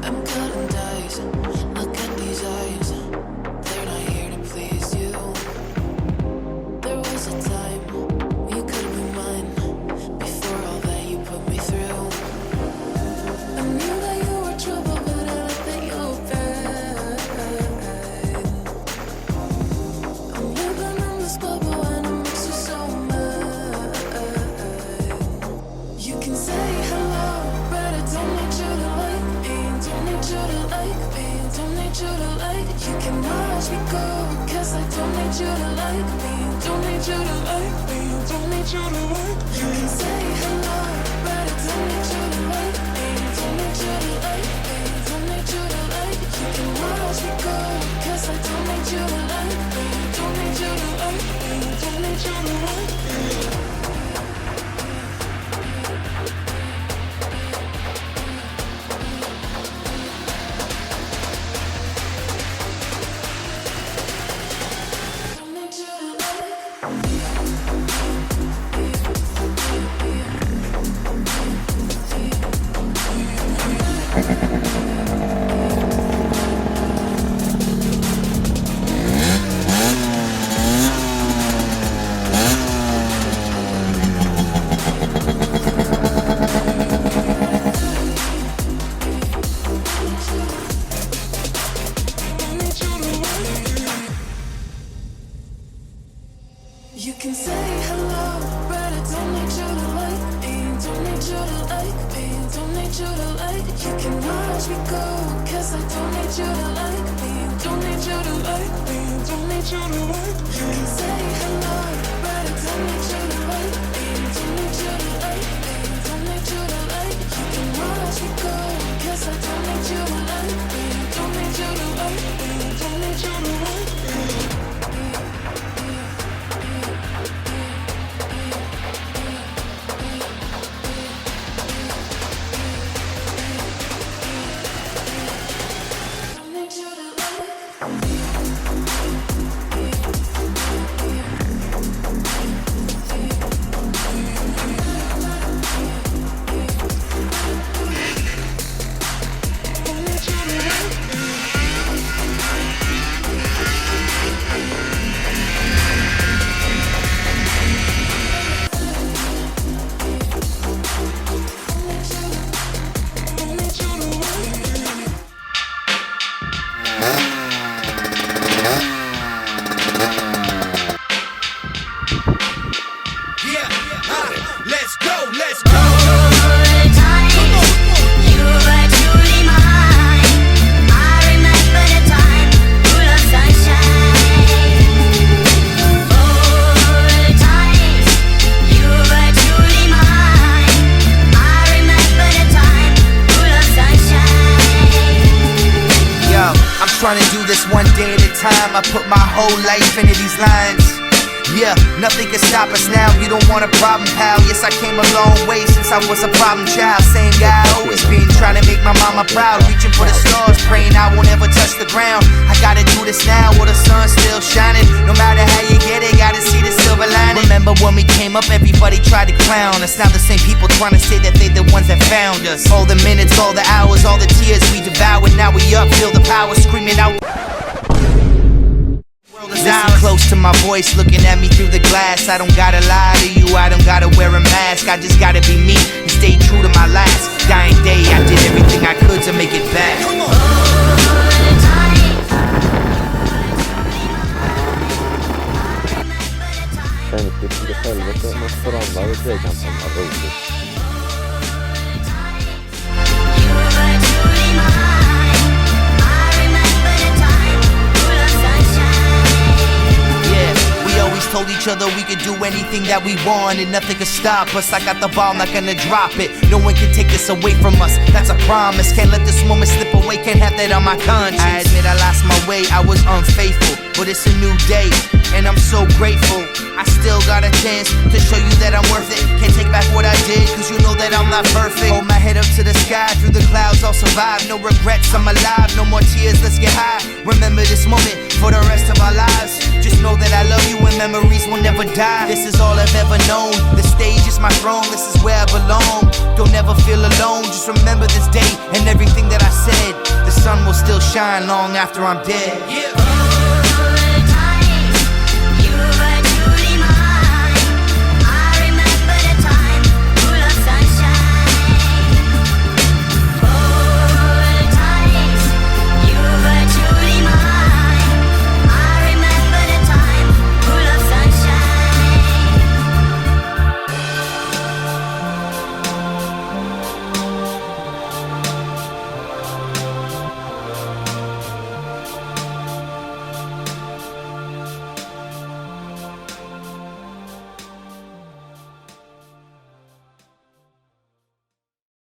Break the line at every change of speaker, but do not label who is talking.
I'm cutting dice. Look at these eyes. They're not here to please you. There was a time you could be mine. Before all that you put me through. I knew that you were trouble, but I like that you were bad. I'm living in this bubble and it makes you so mad. You can say hello, but I don't need you to like me. Don't need you to like me. Don't need you to like. You can watch me go, 'cause I don't need you to like me. Don't need you to like me. Don't need you to like. You can say hello, but I don't need you to like me. Don't need you to like me. Don't need you to like. You can watch me go, 'cause I don't need you to like me. Don't need you to like me. Don't need you to like me. You can say hello, but I don't need you to like me. Don't need you to like me. Don't need you to like. You can watch me go, 'cause I don't need you to like me. Don't need you to like me. Don't need you to like. You can say hello, but I don't need you to like me. Don't need you to like me. Don't need you to like. You can watch me go, 'cause I don't need you to like me. Don't need you to like me. Don't need you to like me.
Trying to do this one day at a time. I put my whole life into these lines. Yeah, nothing can stop us now. You don't want a problem, pal. Yes, I came a long way since I was a problem child. Same guy always been trying to make my mama proud. Reaching for the stars, praying I won't ever touch the ground. I gotta do this now while the sun's still shining. No matter how you get it, gotta see the silver lining. Remember when we came up, everybody tried to clown us. Now the same people trying to say that they the ones that found us. All the minutes, all the hours, all the tears we devoured. Now we up, feel the power screaming out. Listen close to my voice, looking at me through the glass. I don't gotta lie to you, I don't gotta wear a mask. I just gotta be me and stay true to my last dying day. I did everything I could to make it back. Come on.
Känsligt till helvete måste förhandla i trekanten av roligt.
Told each other we could do anything that we want and nothing could stop us. I got the ball, not gonna drop it. No one can take this away from us, that's a promise. Can't let this moment slip away, can't have that on my conscience. I admit I lost my way, I was unfaithful, but it's a new day, and I'm so grateful. I still got a chance to show you that I'm worth it. Can't take back what I did, cause you know that I'm not perfect. Hold my head up to the sky, through the clouds I'll survive. No regrets, I'm alive, no more tears, let's get high. Remember this moment for the rest of our lives. Just know that I love you and memories will never die. This is all I've ever known, the stage is my throne, this is where I belong. Don't ever feel alone, just remember this day and everything that I said. shine long after I'm dead.